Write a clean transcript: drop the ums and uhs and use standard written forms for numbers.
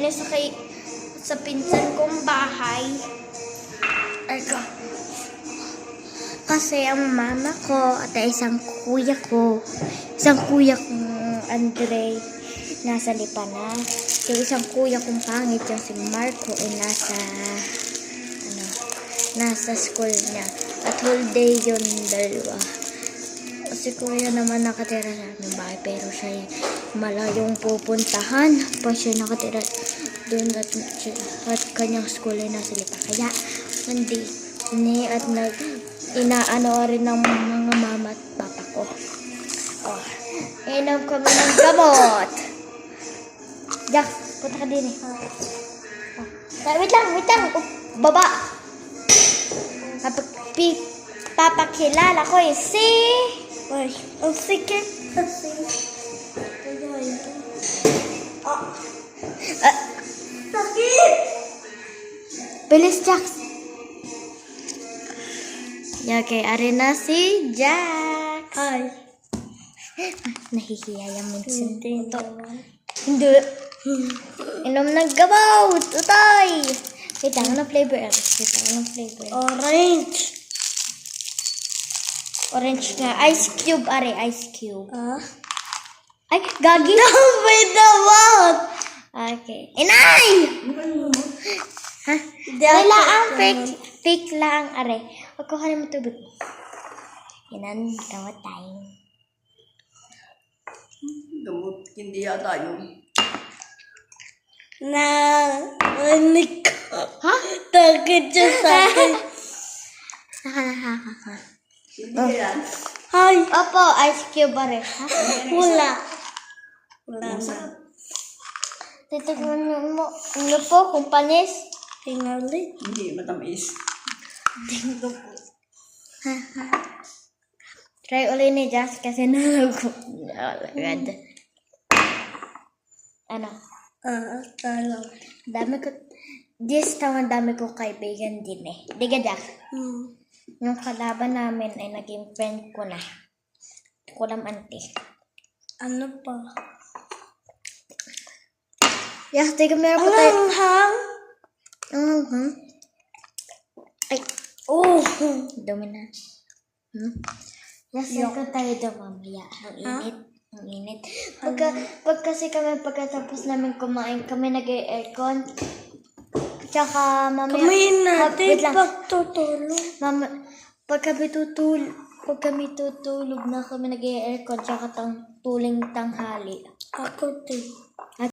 maglinis sa pinsan kong bahay. Kasi ang mama ko at isang kuya kong Andre, nasa lipa na. Yung isang kuya kong pangit, yung si Marco, ay nasa school niya. At whole day yun, dalawa. Si kuya naman nakatira sa aming bahay, pero siya malayong pupuntahan. Pa siya nakatira doon at kanyang school ay nasa lipa. Kaya, inaano rin ng mga mama at papa ko. Inom kami ng gamot. Jack, punta ka din eh. Wait lang. Baba. Papakilala ko eh si... Ang sikit. Sakit! Bilis, Jack. Okay, ari na si Jack. Ay. Nahihiya yung minsan. Hindi. Inom ng gamot. Utay. Wait lang, anong flavor? Orange nga. Ice cube, are. Ice cube. Ay, gagi. No, wait naman. Okay. Inay! Ha? Wala ang fake lang, are. Huwag ko ka naman tubig. Inan, gamot tayo. Gamot, hindi yata yun. Narinig ko. Ha? Takit siya sa akin. Nakakaka. Hindi yan. Ay. Opo, ice cube ba rin? Ha? Wala na. Titignan mo. Ano po, kung panis? Tingali. Hindi, matamis. Tingnan po. Try ulit ni Jazz kasi nalagod. Ano? Talang. Dami ko kaibigan din eh. Di ka, Jack? Yung kalaban namin ay naging friend ko na. Kulam auntie. Ano pa? Yes, tiga meron pa tayo. Hang? Ay. Oh. Dumi na. Yes, meron tayo daw mamaya. Ang init. Pag kasi pagkatapos namin kumain, kami nag-aircon. Tsaka mamaya... Kami natin wait lang. pagtutulog. Pag kami tutulog na kami nag-aircon, tsaka tuling tanghali. Ako din.